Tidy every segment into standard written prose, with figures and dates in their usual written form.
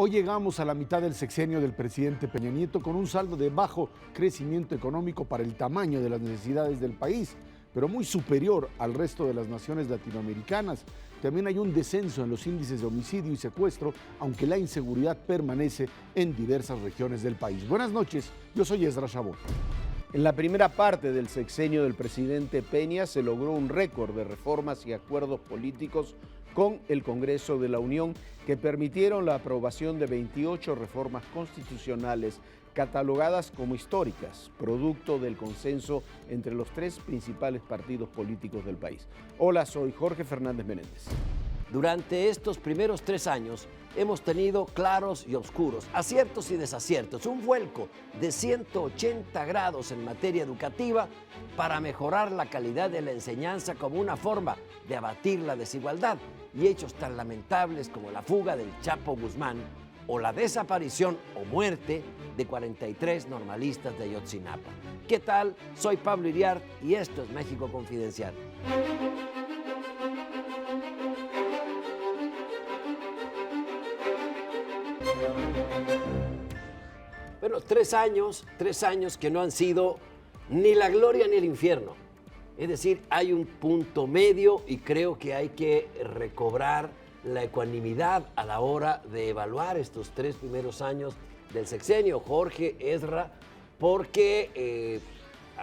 Hoy llegamos a la mitad del sexenio del presidente Peña Nieto con un saldo de bajo crecimiento económico para el tamaño de las necesidades del país, pero muy superior al resto de las naciones latinoamericanas. También hay un descenso en los índices de homicidio y secuestro, aunque la inseguridad permanece en diversas regiones del país. Buenas noches, yo soy Ezra Chabot. En la primera parte del sexenio del presidente Peña se logró un récord de reformas y acuerdos políticos con el Congreso de la Unión que permitieron la aprobación de 28 reformas constitucionales catalogadas como históricas, producto del consenso entre los tres principales partidos políticos del país. Hola, soy Jorge Fernández Menéndez. Durante estos primeros 3 años hemos tenido claros y oscuros, aciertos y desaciertos, un vuelco de 180 grados en materia educativa para mejorar la calidad de la enseñanza como una forma de abatir la desigualdad y hechos tan lamentables como la fuga del Chapo Guzmán o la desaparición o muerte de 43 normalistas de Ayotzinapa. ¿Qué tal? Soy Pablo Iriart y esto es México Confidencial. Bueno, 3 años que no han sido ni la gloria ni el infierno. Es decir, hay un punto medio y creo que hay que recobrar la ecuanimidad a la hora de evaluar estos 3 primeros años del sexenio, Jorge, Ezra, porque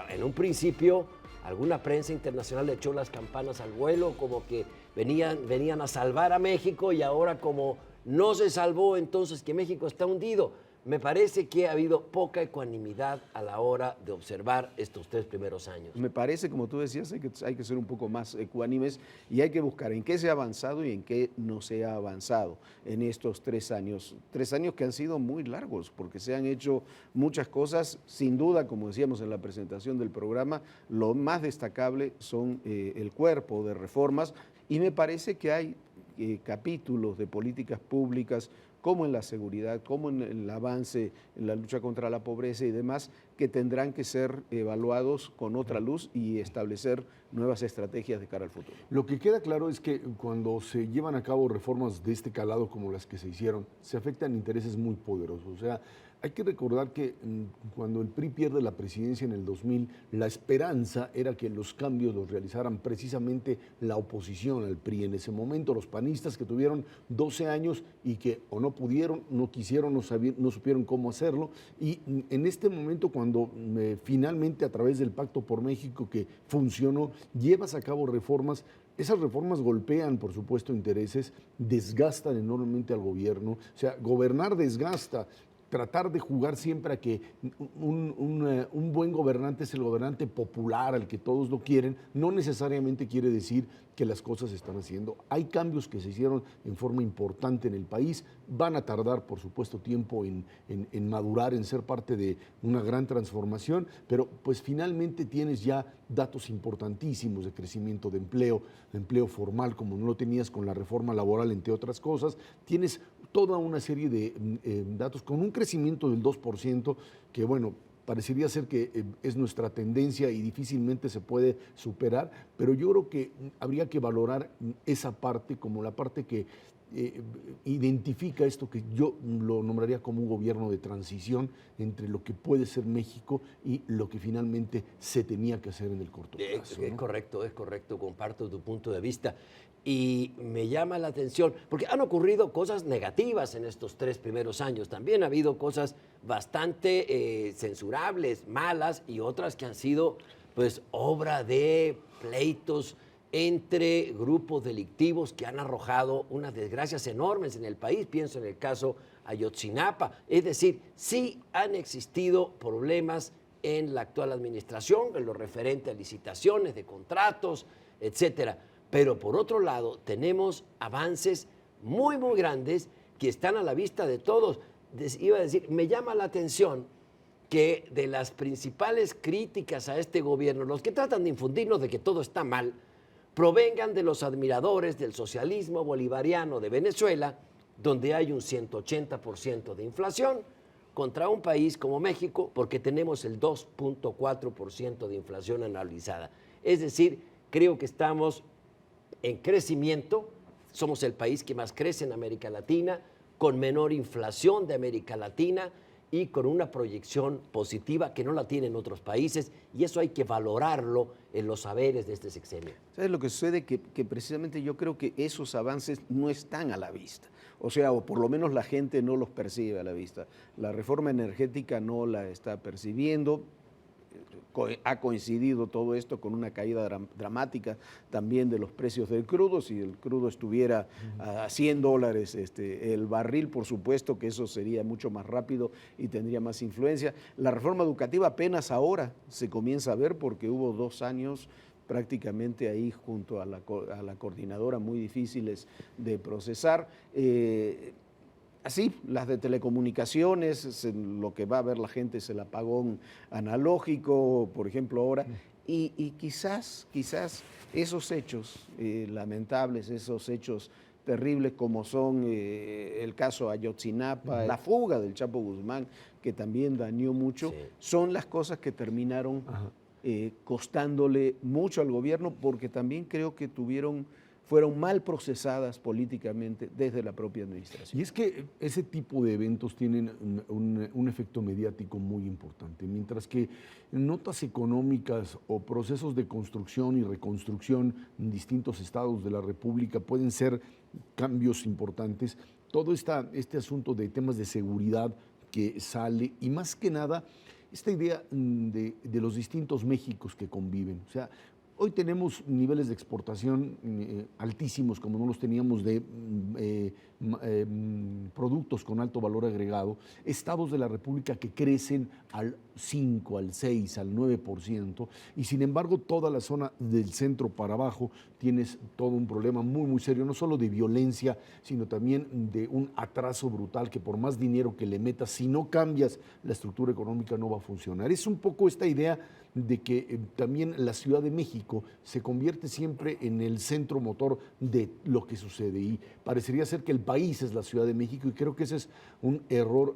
en un principio alguna prensa internacional le echó las campanas al vuelo, como que venían a salvar a México y ahora como no se salvó, entonces que México está hundido. Me parece que ha habido poca ecuanimidad a la hora de observar estos 3 primeros años. Me parece, como tú decías, hay que ser un poco más ecuánimes y hay que buscar en qué se ha avanzado y en qué no se ha avanzado en estos 3 años. 3 años que han sido muy largos porque se han hecho muchas cosas. Sin duda, como decíamos en la presentación del programa, lo más destacable son el cuerpo de reformas y me parece que hay capítulos de políticas públicas como en la seguridad, como en el avance en la lucha contra la pobreza y demás, que tendrán que ser evaluados con otra luz y establecer nuevas estrategias de cara al futuro. Lo que queda claro es que cuando se llevan a cabo reformas de este calado como las que se hicieron, se afectan intereses muy poderosos. O sea, hay que recordar que cuando el PRI pierde la presidencia en el 2000, la esperanza era que los cambios los realizaran precisamente la oposición al PRI. En ese momento, los panistas que tuvieron 12 años y que o no pudieron, no quisieron, no supieron cómo hacerlo. Y en este momento, cuando finalmente a través del Pacto por México que funcionó, llevas a cabo reformas, esas reformas golpean, por supuesto, intereses, desgastan enormemente al gobierno. O sea, gobernar desgasta. Tratar de jugar siempre a que un buen gobernante es el gobernante popular, al que todos lo quieren, no necesariamente quiere decir que las cosas se están haciendo. Hay cambios que se hicieron en forma importante en el país, van a tardar, por supuesto, tiempo en madurar, en ser parte de una gran transformación, pero pues finalmente tienes ya datos importantísimos de crecimiento de empleo formal, como no lo tenías con la reforma laboral, entre otras cosas. Tienes toda una serie de datos con un crecimiento del 2%, que bueno, parecería ser que es nuestra tendencia y difícilmente se puede superar, pero yo creo que habría que valorar esa parte como la parte que identifica esto que yo lo nombraría como un gobierno de transición entre lo que puede ser México y lo que finalmente se tenía que hacer en el corto plazo. Es correcto, comparto tu punto de vista. Y me llama la atención, porque han ocurrido cosas negativas en estos 3 primeros años. También ha habido cosas bastante censurables, malas, y otras que han sido pues obra de pleitos entre grupos delictivos que han arrojado unas desgracias enormes en el país. Pienso en el caso Ayotzinapa. Es decir, sí han existido problemas en la actual administración, en lo referente a licitaciones de contratos, etcétera. Pero por otro lado, tenemos avances muy, muy grandes que están a la vista de todos. Iba a decir, me llama la atención que de las principales críticas a este gobierno, los que tratan de infundirnos de que todo está mal, provengan de los admiradores del socialismo bolivariano de Venezuela, donde hay un 180% de inflación, contra un país como México, porque tenemos el 2.4% de inflación anualizada. Es decir, creo que estamos en crecimiento, somos el país que más crece en América Latina, con menor inflación de América Latina y con una proyección positiva que no la tienen otros países, y eso hay que valorarlo en los saberes de este sexenio. ¿Sabes lo que sucede? Que precisamente yo creo que esos avances no están a la vista. O sea, o por lo menos la gente no los percibe a la vista. La reforma energética no la está percibiendo. Ha coincidido todo esto con una caída dramática también de los precios del crudo. Si el crudo estuviera a $100 el barril, por supuesto que eso sería mucho más rápido y tendría más influencia. La reforma educativa apenas ahora se comienza a ver porque hubo 2 años prácticamente ahí junto a la coordinadora muy difíciles de procesar. Así, las de telecomunicaciones, lo que va a ver la gente es el apagón analógico, por ejemplo, ahora, y quizás esos hechos lamentables, esos hechos terribles como son el caso Ayotzinapa, la fuga del Chapo Guzmán, que también dañó mucho, son las cosas que terminaron costándole mucho al gobierno, porque también creo que fueron mal procesadas políticamente desde la propia administración. Y es que ese tipo de eventos tienen un efecto mediático muy importante, mientras que notas económicas o procesos de construcción y reconstrucción en distintos estados de la República pueden ser cambios importantes. Todo este asunto de temas de seguridad que sale, y más que nada esta idea de los distintos Méxicos que conviven. O sea, hoy tenemos niveles de exportación altísimos, como no los teníamos de productos con alto valor agregado, estados de la República que crecen al 5, al 6, al 9%, y sin embargo toda la zona del centro para abajo tienes todo un problema muy, muy serio, no solo de violencia, sino también de un atraso brutal que por más dinero que le metas, si no cambias la estructura económica no va a funcionar. Es un poco esta idea de que también la Ciudad de México se convierte siempre en el centro motor de lo que sucede, y parecería ser que el país es la Ciudad de México, y creo que ese es un error,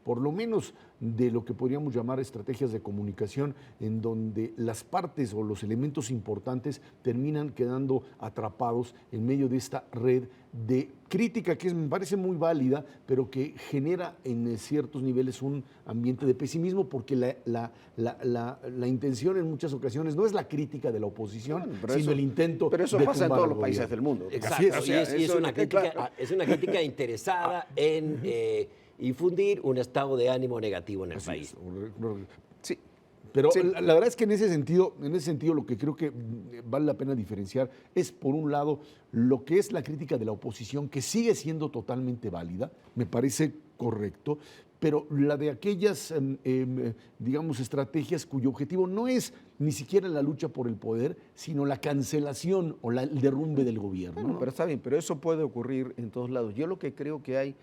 por lo menos de lo que podríamos llamar estrategias de comunicación, en donde las partes o los elementos importantes terminan quedando atrapados en medio de esta red de crítica que me parece muy válida, pero que genera en ciertos niveles un ambiente de pesimismo, porque la intención en muchas ocasiones no es la crítica de la oposición, sino el intento. Pero eso pasa en todos los países del mundo. Exacto, o sea, es una crítica interesada en infundir un estado de ánimo negativo en el país. Sí. Pero la verdad es que en ese sentido lo que creo que vale la pena diferenciar es, por un lado, lo que es la crítica de la oposición, que sigue siendo totalmente válida, me parece correcto, pero la de aquellas, digamos, estrategias cuyo objetivo no es ni siquiera la lucha por el poder, sino la cancelación o el derrumbe del gobierno. Bueno, pero está bien, pero eso puede ocurrir en todos lados. Yo lo que creo que hay,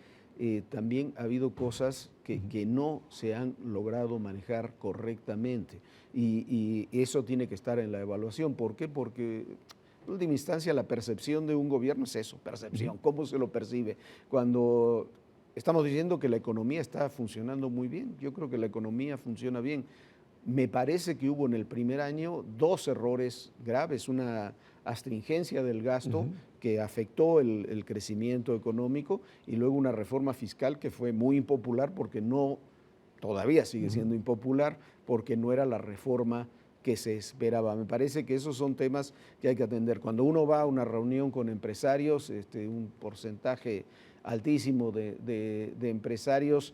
también ha habido cosas que no se han logrado manejar correctamente, y eso tiene que estar en la evaluación. ¿Por qué? Porque en última instancia la percepción de un gobierno es eso, percepción, cómo se lo percibe. Cuando estamos diciendo que la economía está funcionando muy bien, yo creo que la economía funciona bien. Me parece que hubo en el primer año 2 errores graves, una astringencia del gasto que afectó el crecimiento económico, y luego una reforma fiscal que fue muy impopular porque todavía sigue siendo impopular porque no era la reforma que se esperaba. Me parece que esos son temas que hay que atender. Cuando uno va a una reunión con empresarios, un porcentaje altísimo de empresarios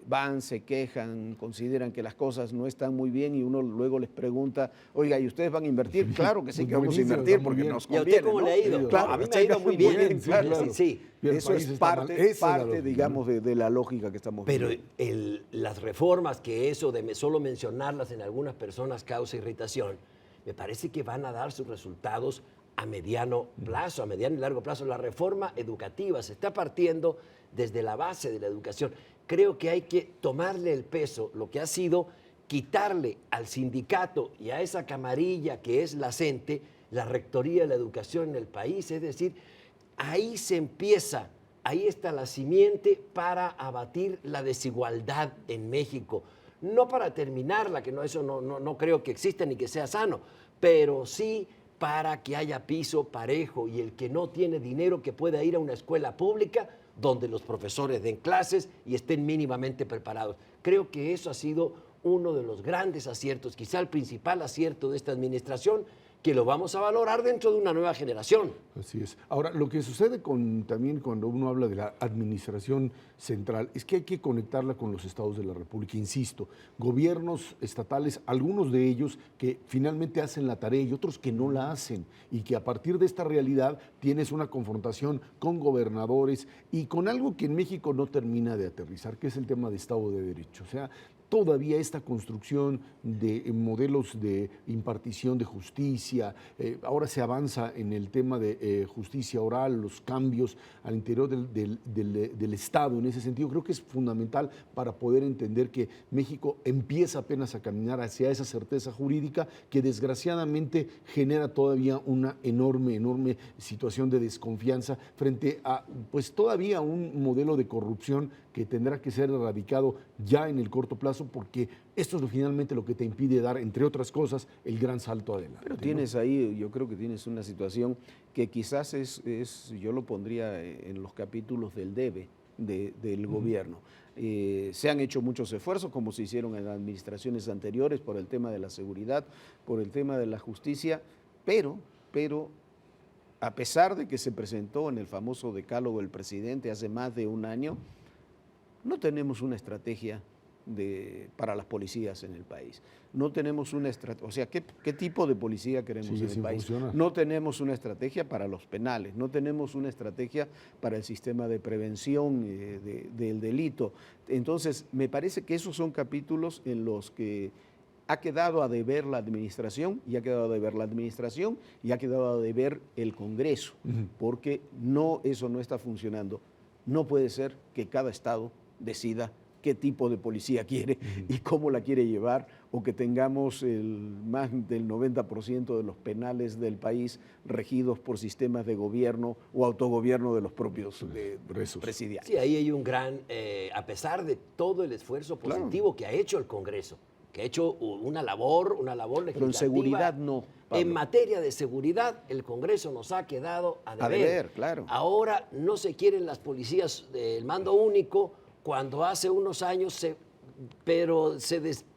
van, se quejan, consideran que las cosas no están muy bien, y uno luego les pregunta, oiga, ¿y ustedes van a invertir? Claro que sí que vamos a invertir porque nos conviene. ¿Y a usted cómo le ha ido? Claro, a mí me ha ido muy bien. Claro. Sí. Eso es parte digamos, de la lógica que estamos viendo. Pero las reformas, que eso de solo mencionarlas en algunas personas causa irritación, me parece que van a dar sus resultados a mediano plazo, a mediano y largo plazo. La reforma educativa se está partiendo desde la base de la educación. Creo que hay que tomarle el peso, lo que ha sido quitarle al sindicato y a esa camarilla que es la CENTE, la rectoría de la educación en el país. Es decir, ahí se empieza, ahí está la simiente para abatir la desigualdad en México. No para terminarla, que eso no creo que exista ni que sea sano, pero sí para que haya piso parejo y el que no tiene dinero que pueda ir a una escuela pública donde los profesores den clases y estén mínimamente preparados. Creo que eso ha sido uno de los grandes aciertos, quizá el principal acierto de esta administración, que lo vamos a valorar dentro de una nueva generación. Así es. Ahora, lo que sucede también cuando uno habla de la administración central es que hay que conectarla con los estados de la República. Insisto, gobiernos estatales, algunos de ellos que finalmente hacen la tarea y otros que no la hacen, y que a partir de esta realidad tienes una confrontación con gobernadores y con algo que en México no termina de aterrizar, que es el tema de Estado de Derecho. O sea, todavía esta construcción de modelos de impartición de justicia, ahora se avanza en el tema de justicia oral, los cambios al interior del Estado. En ese sentido, creo que es fundamental para poder entender que México empieza apenas a caminar hacia esa certeza jurídica que desgraciadamente genera todavía una enorme situación de desconfianza frente a, pues todavía un modelo de corrupción que tendrá que ser erradicado ya en el corto plazo, porque esto es finalmente lo que te impide dar, entre otras cosas, el gran salto adelante. Pero tienes ahí, yo creo que tienes una situación que quizás yo lo pondría en los capítulos del debe del gobierno. Se han hecho muchos esfuerzos, como se hicieron en las administraciones anteriores, por el tema de la seguridad, por el tema de la justicia, pero a pesar de que se presentó en el famoso decálogo del presidente hace más de un año, no tenemos una estrategia para las policías en el país. No tenemos una estrategia, o sea, ¿qué tipo de policía queremos en el país? Funcionar. No tenemos una estrategia para los penales, no tenemos una estrategia para el sistema de prevención del delito. Entonces, me parece que esos son capítulos en los que ha quedado a deber la administración, y ha quedado a deber la administración, y ha quedado a deber el Congreso, porque eso no está funcionando. No puede ser que cada estado decida qué tipo de policía quiere y cómo la quiere llevar, o que tengamos más del 90% de los penales del país regidos por sistemas de gobierno o autogobierno de los propios presidiarios. Sí, ahí hay un gran, a pesar de todo el esfuerzo positivo que ha hecho el Congreso, que ha hecho una labor legislativa. Pero en seguridad no, Pablo. En materia de seguridad, el Congreso nos ha quedado a deber. A deber, claro. Ahora no se quieren las policías del mando único, cuando hace unos años se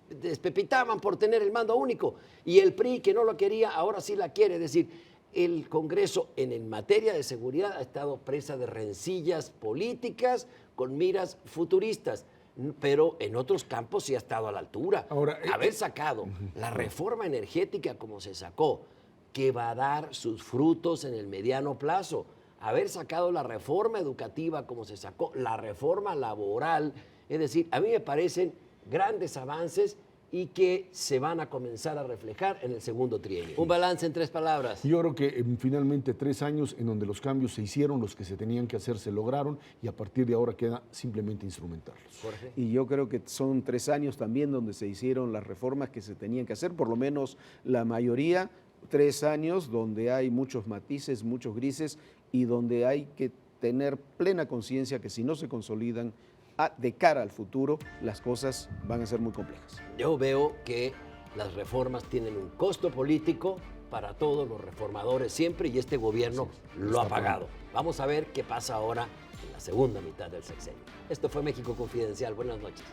despepitaban por tener el mando único, y el PRI, que no lo quería, ahora sí la quiere. Es decir, el Congreso en materia de seguridad ha estado presa de rencillas políticas con miras futuristas, pero en otros campos sí ha estado a la altura. Ahora, haber sacado la reforma energética como se sacó, que va a dar sus frutos en el mediano plazo, haber sacado la reforma educativa como se sacó, la reforma laboral, es decir, a mí me parecen grandes avances y que se van a comenzar a reflejar en el segundo trienio. Un balance en 3 palabras. Yo creo que finalmente 3 años en donde los cambios se hicieron, los que se tenían que hacer se lograron, y a partir de ahora queda simplemente instrumentarlos. Jorge. Y yo creo que son 3 años también donde se hicieron las reformas que se tenían que hacer, por lo menos la mayoría. 3 años donde hay muchos matices, muchos grises, y donde hay que tener plena conciencia que si no se consolidan de cara al futuro, las cosas van a ser muy complejas. Yo veo que las reformas tienen un costo político para todos los reformadores siempre, y este gobierno lo ha pagado. Vamos a ver qué pasa ahora en la segunda mitad del sexenio. Esto fue México Confidencial. Buenas noches.